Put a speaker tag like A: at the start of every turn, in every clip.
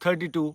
A: 32,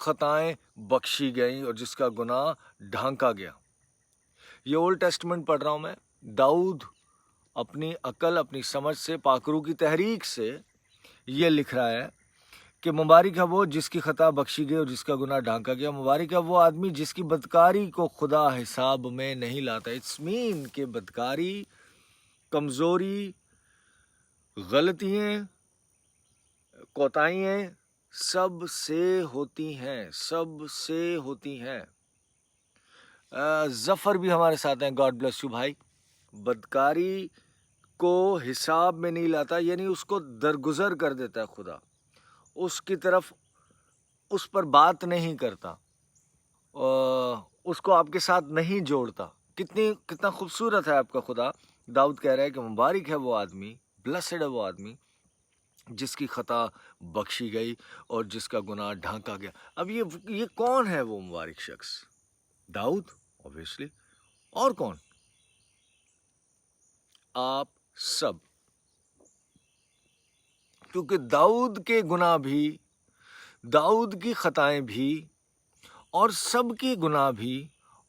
A: خطائیں بخشی گئیں اور جس کا گناہ ڈھانکا گیا. یہ اولڈ ٹیسٹمنٹ پڑھ رہا ہوں میں. داؤد اپنی عقل اپنی سمجھ سے پاک روح کی تحریک سے یہ لکھ رہا ہے کہ مبارک ہے وہ جس کی خطا بخشی گئی اور جس کا گناہ ڈھانکا گیا. مبارک ہے وہ آدمی جس کی بدکاری کو خدا حساب میں نہیں لاتا. اٹس مین کہ بدکاری، کمزوری، غلطیاں، کوتاہیاں سب سے ہوتی ہیں، سب سے ہوتی ہیں. ظفر بھی ہمارے ساتھ ہیں، گاڈ بلیس یو بھائی. بدکاری کو حساب میں نہیں لاتا، یعنی اس کو درگزر کر دیتا ہے خدا، اس کی طرف اس پر بات نہیں کرتا، اس کو آپ کے ساتھ نہیں جوڑتا. کتنا خوبصورت ہے آپ کا خدا. داؤد کہہ رہا ہے کہ مبارک ہے وہ آدمی، بلیسڈ ہے وہ آدمی جس کی خطا بخشی گئی اور جس کا گناہ ڈھانکا گیا. اب یہ کون ہے وہ مبارک شخص؟ داؤد obviously. اور کون؟ آپ سب. کیونکہ داؤد کے گناہ بھی، داؤد کی خطائیں بھی، اور سب کی گناہ بھی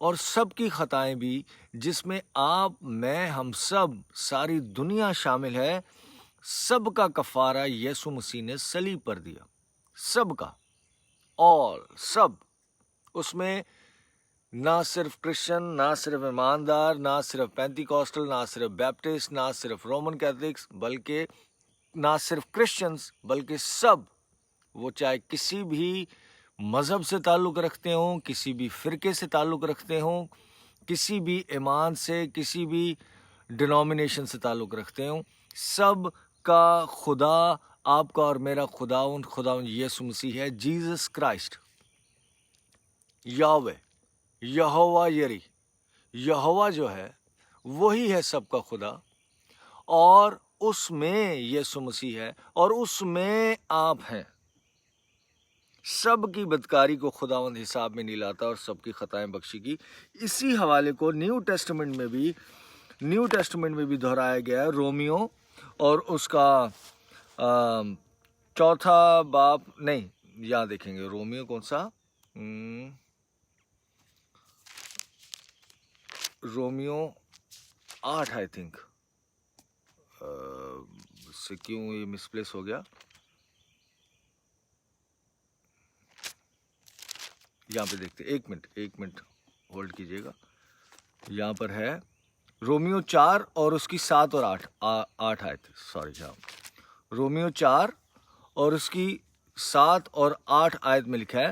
A: اور سب کی خطائیں بھی، جس میں آپ، میں، ہم سب، ساری دنیا شامل ہے، سب کا کفارہ یسوع مسیح نے صلیب پر دیا. سب کا، اور سب. اس میں نہ صرف کرسچن، نہ صرف ایماندار، نہ صرف پینتی کوسٹل، نہ صرف بیپٹسٹ، نہ صرف رومن کیتھلکس، بلکہ نہ صرف کرسچنز، بلکہ سب. وہ چاہے کسی بھی مذہب سے تعلق رکھتے ہوں، کسی بھی فرقے سے تعلق رکھتے ہوں، کسی بھی ایمان سے، کسی بھی ڈینومینیشن سے تعلق رکھتے ہوں، سب کا خدا، آپ کا اور میرا خداوند یسوع مسیح ہے. Jesus Christ, یاوے، یہوہ یری. یہوہ جو ہے وہی ہے سب کا خدا، اور اس میں یسوع مسیح ہے، اور اس میں آپ ہیں. سب کی بدکاری کو خداوند حساب میں نہیں لاتا اور سب کی خطائیں بخشی کی. اسی حوالے کو نیو ٹیسٹمنٹ میں بھی دہرایا گیا ہے. رومیو اور اس کا چوتھا باب، نہیں یہاں دیکھیں گے رومیو کون سا، رومیو 8 آئی تھنک، سے کیوں یہ مس پلیس ہو گیا. یہاں پہ دیکھتے، ایک منٹ ہولڈ کیجئے گا. یہاں پر ہے رومیو 4 اور اس کی 7 اور 8 آیت، سوری، ہاں رومیو 4 اور اس کی 7 اور 8 آیت میں لکھا ہے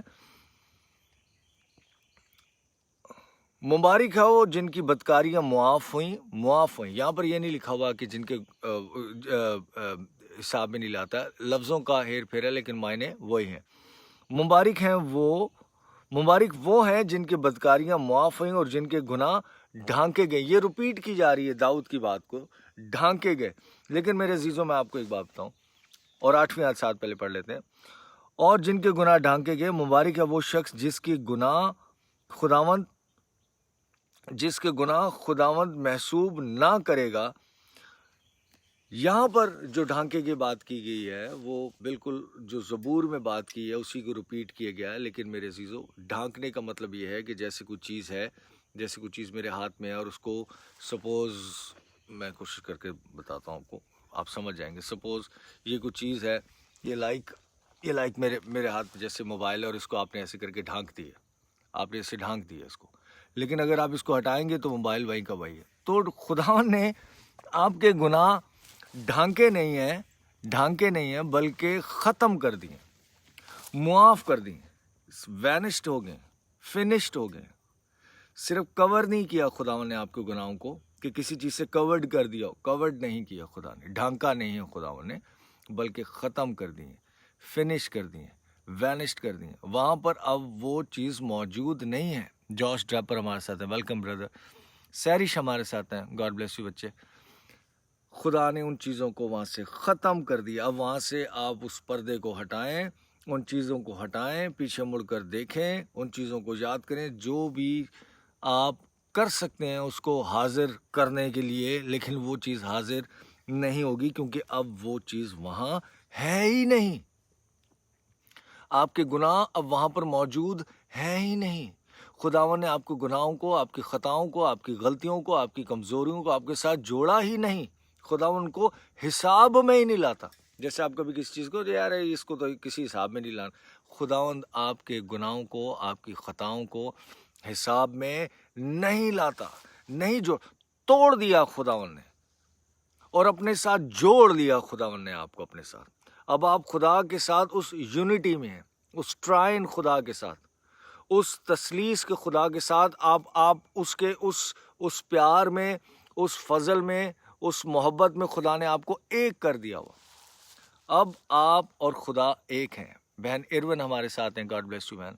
A: مبارک ہے وہ جن کی بدکاریاں معاف ہوئیں. یہاں پر یہ نہیں لکھا ہوا کہ جن کے حساب میں نہیں لاتا، لفظوں کا ہیر پھیر ہے لیکن معنی وہی ہیں. مبارک وہ ہیں جن کی بدکاریاں معاف ہوئیں اور جن کے گناہ ڈھانکے گئے. یہ ریپیٹ کی جا رہی ہے داؤد کی بات کو، ڈھانکے گئے. لیکن میرے عزیزوں، میں آپ کو ایک بات بتاؤں، اور 8ویں آیت ساتھ پہلے پڑھ لیتے ہیں. اور جن کے گناہ ڈھانکے گئے، مبارک ہے وہ شخص جس کے گناہ خداوند محسوب نہ کرے گا. یہاں پر جو ڈھانکے کی بات کی گئی ہے وہ بالکل جو زبور میں بات کی ہے اسی کو ریپیٹ کیا گیا ہے. لیکن میرے عزیزو، ڈھانکنے کا مطلب یہ ہے کہ جیسے کوئی چیز ہے، جیسے کوئی چیز میرے ہاتھ میں ہے، اور اس کو سپوز، میں کوشش کر کے بتاتا ہوں آپ کو، آپ سمجھ جائیں گے. سپوز یہ کوئی چیز ہے، یہ لائک میرے ہاتھ میں جیسے موبائل ہے، اور اس کو آپ نے ایسے کر کے ڈھانک دیا، آپ نے ایسے ڈھانک دیا اس کو. لیکن اگر آپ اس کو ہٹائیں گے تو موبائل وہیں کا وہی ہے. تو خداوند نے آپ کے گناہ ڈھانکے نہیں ہیں بلکہ ختم کر دیے، معاف کر دیے، وینشڈ ہو گئے، فنشڈ ہو گئے. صرف کور نہیں کیا خداوند نے آپ کے گناہوں کو کہ کسی چیز سے کورڈ کر دیا، کورڈ نہیں کیا خدا نے، ڈھانکا نہیں ہے خداوند نے، بلکہ ختم کر دیے، فنش کر دیے، وینشڈ کر دیے. وہاں پر اب وہ چیز موجود نہیں ہے. جوش ڈراپر ہمارے ساتھ ہیں، ویلکم بردر. سیرش ہمارے ساتھ ہیں، گاڈ بلیس یو بچے. خدا نے ان چیزوں کو وہاں سے ختم کر دیا. اب وہاں سے آپ اس پردے کو ہٹائیں، ان چیزوں کو ہٹائیں، پیچھے مڑ کر دیکھیں، ان چیزوں کو یاد کریں. جو بھی آپ کر سکتے ہیں اس کو حاضر کرنے کے لیے، لیکن وہ چیز حاضر نہیں ہوگی کیونکہ اب وہ چیز وہاں ہے ہی نہیں. آپ کے گناہ اب وہاں پر موجود ہیں ہی نہیں. خداوند نے آپ کے گناہوں کو، آپ کی خطاؤں کو، آپ کی غلطیوں کو، آپ کی کمزوریوں کو آپ کے ساتھ جوڑا ہی نہیں. خداوند کو حساب میں ہی نہیں لاتا. جیسے آپ کبھی کسی چیز کو یار اس کو تو کسی حساب میں نہیں لانا. خداوند آپ کے گناہوں کو، آپ کی خطاؤں کو حساب میں نہیں لاتا. نہیں جو توڑ دیا خداوند نے اور اپنے ساتھ جوڑ لیا خداوند نے آپ کو اپنے ساتھ. اب آپ خدا کے ساتھ اس یونٹی میں ہیں، اس ٹرائن خدا کے ساتھ، اس تثلیث کے خدا کے ساتھ. آپ اس کے اس پیار میں، اس فضل میں، اس محبت میں خدا نے آپ کو ایک کر دیا ہوا. اب آپ اور خدا ایک ہیں. بہن ایروین ہمارے ساتھ ہیں. گاڈ بلیس یو بہن،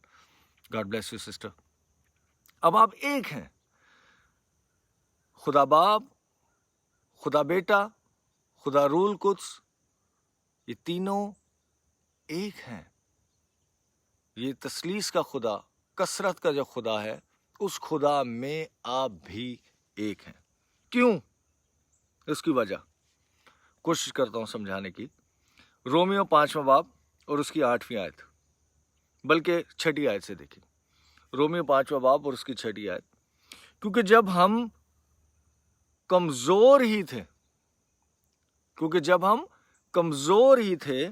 A: گاڈ بلیس یو سسٹر. اب آپ ایک ہیں. خدا باپ، خدا بیٹا، خدا روح القدس، یہ تینوں ایک ہیں. یہ تثلیث کا خدا، کثرت کا جو خدا ہے، اس خدا میں آپ بھی ایک ہیں. کیوں؟ اس کی وجہ کوشش کرتا ہوں سمجھانے کی. رومیو 5واں باب اور اس کی 8ویں آیت، بلکہ 6 آیت سے دیکھیں. رومیو 5واں باب اور اس کی 6 آیت. کیونکہ جب ہم کمزور ہی تھے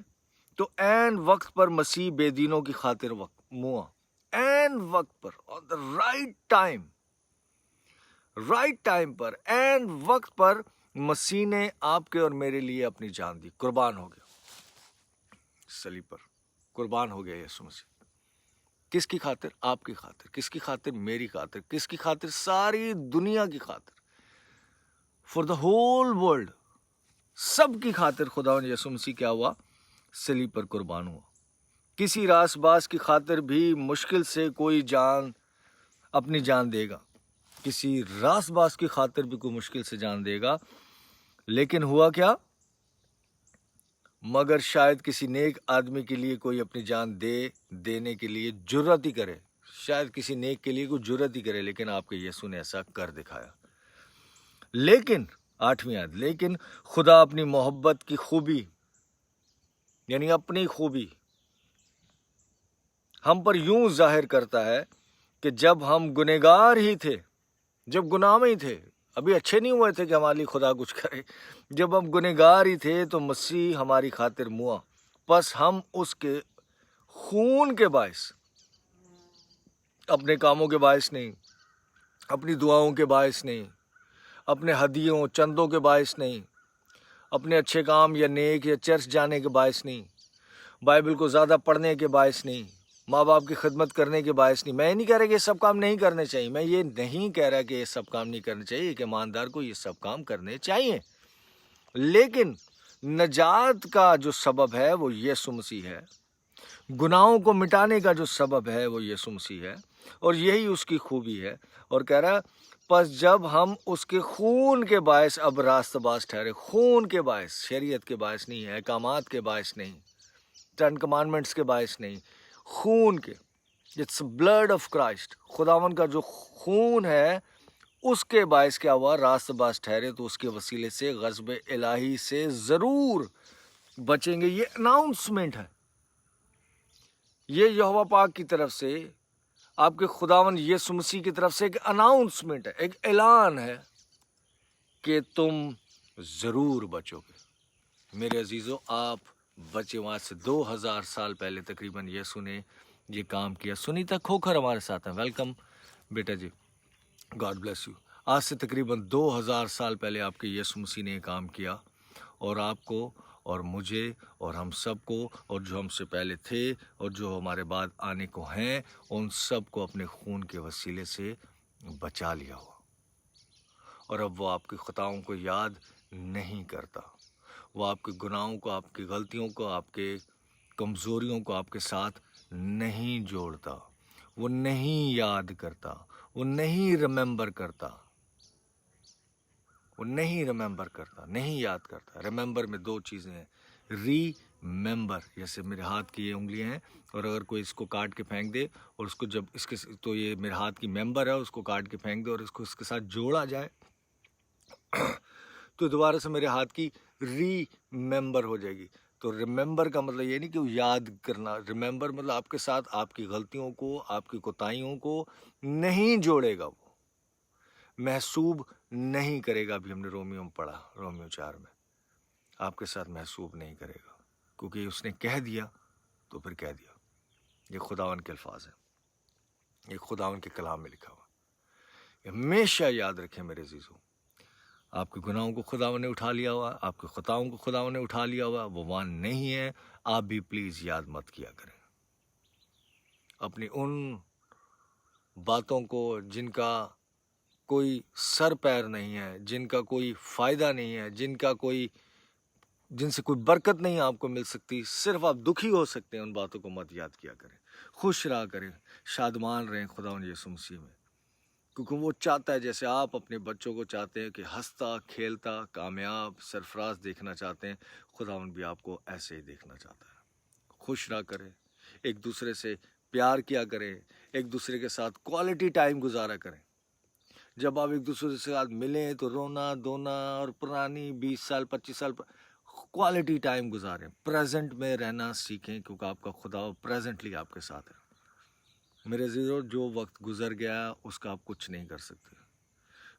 A: تو عین وقت پر مسیح بے دینوں کی خاطر موا. عین وقت پر، آن دا رائٹ ٹائم پر، عین وقت پر مسیح نے آپ کے اور میرے لیے اپنی جان دی. قربان ہو گیا صلیب پر، قربان ہو گیا یسوع مسیح. کس کی خاطر؟ آپ کی خاطر. کس کی خاطر؟ میری خاطر. کس کی خاطر؟ ساری دنیا کی خاطر. فار دا ہول ورلڈ، سب کی خاطر خداوند یسوع مسیح کیا ہوا؟ صلیب پر قربان ہوا. کسی راس باس کی خاطر بھی مشکل سے کوئی اپنی جان دے گا. کسی راس باس کی خاطر بھی کوئی مشکل سے جان دے گا. لیکن ہوا کیا؟ مگر شاید کسی نیک آدمی کے لیے کوئی اپنی جان دینے کے لیے جرت ہی کرے. شاید کسی نیک کے لیے کوئی جرت ہی کرے، لیکن آپ کے یسوع نے ایسا کر دکھایا. لیکن 8ویں آیت، لیکن خدا اپنی محبت کی خوبی، یعنی اپنی خوبی ہم پر یوں ظاہر کرتا ہے کہ جب ہم گنہگار ہی تھے، جب گناہ میں ہی تھے، ابھی اچھے نہیں ہوئے تھے کہ ہمارے لیے خدا کچھ کرے، جب ہم گنہگار ہی تھے تو مسیح ہماری خاطر موا. پس ہم اس کے خون کے باعث، اپنے کاموں کے باعث نہیں، اپنی دعاؤں کے باعث نہیں، اپنے ہدیوں چندوں کے باعث نہیں، اپنے اچھے کام یا نیک یا چرچ جانے کے باعث نہیں، بائبل کو زیادہ پڑھنے کے باعث نہیں، ماں باپ کی خدمت کرنے کے باعث نہیں. میں نہیں کہہ رہا کہ یہ سب کام نہیں کرنے چاہیے. میں یہ نہیں کہہ رہا کہ یہ سب کام نہیں کرنے چاہیے. ایک ایماندار کو یہ سب کام کرنے چاہیے. لیکن نجات کا جو سبب ہے وہ یسوع مسیح ہے. گناہوں کو مٹانے کا جو سبب ہے وہ یسوع مسیح ہے، اور یہی اس کی خوبی ہے. اور کہہ رہا پس جب ہم اس کے خون کے باعث اب راست باز ٹھہرے. خون کے باعث، شریعت کے باعث نہیں ہے، احکامات کے باعث نہیں، 10 کمانڈمنٹس کے باعث نہیں، خون کے. It's blood of Christ. خداوند کا جو خون ہے اس کے باعث کیا ہوا؟ راست باز ٹھہرے. تو اس کے وسیلے سے غضب الہی سے ضرور بچیں گے. یہ اناؤنسمنٹ ہے، یہ یہوہ پاک کی طرف سے، آپ کے خداوند یسوع مسیح کی طرف سے ایک اناؤنسمنٹ ہے، ایک اعلان ہے کہ تم ضرور بچو گے. میرے عزیزو، آپ بچے. وہاں سے 2000 سال پہلے تقریباً یسوع نے یہ کام کیا. سنیتا کھوکھر ہمارے ساتھ ہیں. ویلکم بیٹا جی، گاڈ بلیس یو. آج سے تقریباً 2000 سال پہلے آپ کے یسوع مسیح نے یہ کام کیا، اور آپ کو اور مجھے اور ہم سب کو، اور جو ہم سے پہلے تھے اور جو ہمارے بعد آنے کو ہیں، ان سب کو اپنے خون کے وسیلے سے بچا لیا ہوا. اور اب وہ آپ کی خطاؤں کو یاد نہیں کرتا. وہ آپ کے گناہوں کو، آپ کی غلطیوں کو، آپ کے کمزوریوں کو آپ کے ساتھ نہیں جوڑتا. وہ نہیں یاد کرتا. وہ نہیں ریممبر کرتا. وہ نہیں ریممبر کرتا، نہیں یاد کرتا. ریممبر میں 2 چیزیں ہیں. ری ممبر، جیسے میرے ہاتھ کی یہ انگلیاں ہیں، اور اگر کوئی اس کو کاٹ کے پھینک دے، اور اس کو جب اس کے تو یہ میرے ہاتھ کی ممبر ہے، اس کو کاٹ کے پھینک دے اور اس کو اس کے ساتھ جوڑا جائے تو دوبارہ سے میرے ہاتھ کی ری ممبر ہو جائے گی. تو ریممبر کا مطلب یہ نہیں کہ یاد کرنا، ریممبر مطلب آپ کے ساتھ آپ کی غلطیوں کو، آپ کی کوتاہیوں کو نہیں جوڑے گا، وہ محسوب نہیں کرے گا. ابھی ہم نے رومیو میں پڑھا، رومیو 4 میں آپ کے ساتھ محسوب نہیں کرے گا، کیونکہ اس نے کہہ دیا تو پھر کہہ دیا. یہ خداوند کے الفاظ ہیں، یہ خداوند کے کلام میں لکھا ہوا. ہمیشہ یاد رکھیں میرے عزیزوں، آپ کے گناہوں کو خداوند نے اٹھا لیا ہوا، آپ کے خطاؤں کو خداوند نے اٹھا لیا ہوا، وہ وہاں نہیں ہے. آپ بھی پلیز یاد مت کیا کریں اپنی ان باتوں کو جن کا کوئی سر پیر نہیں ہے، جن کا کوئی فائدہ نہیں ہے، جن سے کوئی برکت نہیں آپ کو مل سکتی، صرف آپ دکھی ہو سکتے ہیں. ان باتوں کو مت یاد کیا کریں. خوش رہا کریں، شادمان رہیں خداوند یسوع مسیح میں، کیونکہ وہ چاہتا ہے جیسے آپ اپنے بچوں کو چاہتے ہیں کہ ہنستا کھیلتا کامیاب سرفراز دیکھنا چاہتے ہیں، خداوند بھی آپ کو ایسے ہی دیکھنا چاہتا ہے. خوش رہا کریں، ایک دوسرے سے پیار کیا کریں، ایک دوسرے کے ساتھ کوالٹی ٹائم گزارا کریں. جب آپ ایک دوسرے کے ساتھ ملیں تو رونا دھونا اور پرانی 20 سال 25 سال کوالٹی ٹائم گزاریں. پریزنٹ میں رہنا سیکھیں، کیونکہ آپ کا خدا پریزنٹلی آپ کے ساتھ ہے. میرے عزیزو، جو وقت گزر گیا اس کا آپ کچھ نہیں کر سکتے،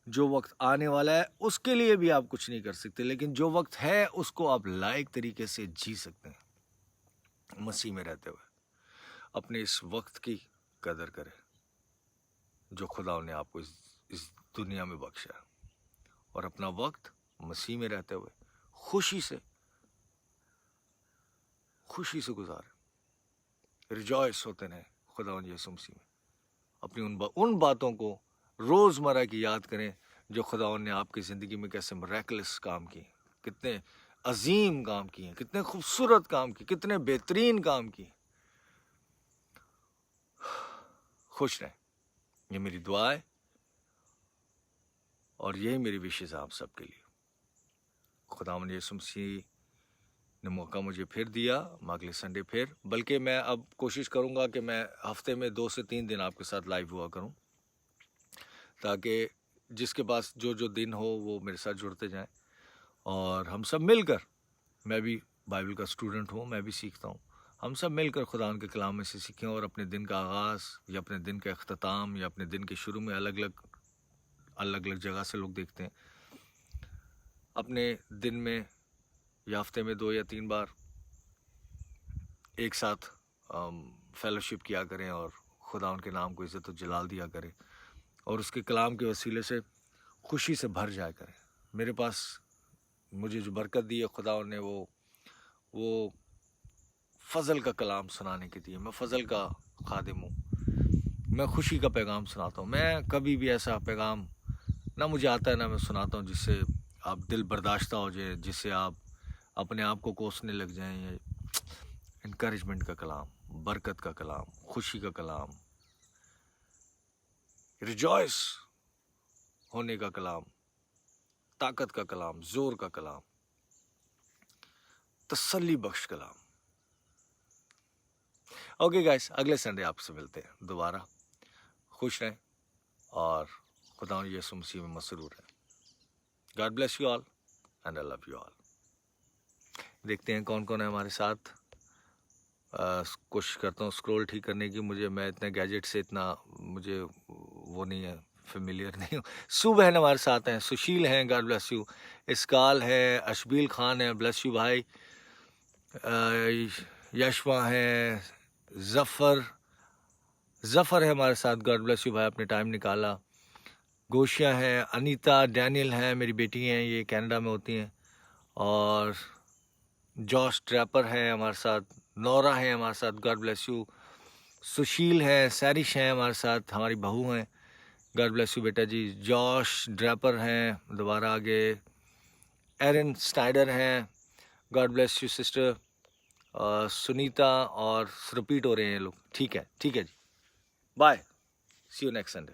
A: جو وقت آنے والا ہے اس کے لیے بھی آپ کچھ نہیں کر سکتے، لیکن جو وقت ہے اس کو آپ لائق طریقے سے جی سکتے ہیں. مسیح میں رہتے ہوئے اپنے اس وقت کی قدر کریں جو خدا نے آپ کو اس دنیا میں بخشا ہے، اور اپنا وقت مسیح میں رہتے ہوئے خوشی سے گزاریں. ریجوائس ہوتے ہیں خداوند یسوع مسیح میں. اپنی ان باتوں کو روزمرہ کی یاد کریں جو خداوند نے آپ کی زندگی میں کیسے مریکلس کام کیے، کتنے عظیم کام کیے، کتنے خوبصورت کام کیے، کتنے بہترین کام کیے. خوش رہیں، یہ میری دعا ہے اور یہی میری وشز آپ سب کے لیے. خداوند یسوع مسیح نے موقع مجھے پھر دیا، اگلے سنڈے پھر، بلکہ میں اب کوشش کروں گا کہ میں ہفتے میں 2 سے 3 دن آپ کے ساتھ لائیو ہوا کروں، تاکہ جس کے پاس جو دن ہو وہ میرے ساتھ جڑتے جائیں اور ہم سب مل کر، میں بھی بائبل کا اسٹوڈنٹ ہوں، میں بھی سیکھتا ہوں، ہم سب مل کر خدا کے کلام میں سے سیکھیں اور اپنے دن کا آغاز یا اپنے دن کا اختتام یا اپنے دن کے شروع میں الگ الگ جگہ سے لوگ دیکھتے ہیں. اپنے دن میں یا ہفتے میں 2 یا 3 بار ایک ساتھ فیلوشپ کیا کریں اور خدا ان کے نام کو عزت و جلال دیا کریں اور اس کے کلام کے وسیلے سے خوشی سے بھر جایا کریں. میرے پاس مجھے جو برکت دی ہے خدا نے وہ فضل کا کلام سنانے کی دی ہے. میں فضل کا خادم ہوں، میں خوشی کا پیغام سناتا ہوں. میں کبھی بھی ایسا پیغام نہ مجھے آتا ہے نہ میں سناتا ہوں جس سے آپ دل برداشتہ ہو جائے، جس سے آپ اپنے آپ کو کوسنے لگ جائیں. انکریجمنٹ کا کلام، برکت کا کلام، خوشی کا کلام، ریجوائس ہونے کا کلام، طاقت کا کلام، زور کا کلام، تسلی بخش کلام. اوکے گائس، اگلے سنڈے آپ سے ملتے ہیں دوبارہ. خوش رہیں اور خدا یسوع مسیح میں مسرور رہیں. God bless you all and I love you all. دیکھتے ہیں کون کون ہے ہمارے ساتھ. کوشش کرتا ہوں اسکرول ٹھیک کرنے کی. میں اتنے گیجٹ سے اتنا مجھے وہ نہیں ہے، فیملیئر نہیں ہوں. سو بہن ہمارے ساتھ ہیں، سشیل ہیں، گاڈ بلیس یو. اسکال ہے، اشبیل خان ہے، بلیس یو بھائی. یشوا ہے، ظفر ہے ہمارے ساتھ، گاڈ بلیس یو بھائی، اپنے ٹائم نکالا. گوشیا ہے، انیتا، ڈینیل ہیں، میری بیٹی ہیں، یہ کینیڈا میں ہوتی ہیں. اور جوش ٹریپر ہے ہمارے ساتھ، نورا ہے ہمارے ساتھ، گاڈ بلیس یو. سشیل ہے، سیرش ہیں ہمارے ساتھ، ہماری بہو ہیں، گاڈ بلیس یو بیٹا جی. جوش ڈریپر ہیں دوبارہ آگے. ایرن سٹائڈر ہیں، God bless you sister. Sunita اور ریپیٹ ہو رہے ہیں لوگ. ٹھیک ہے جی، bye, see you next Sunday.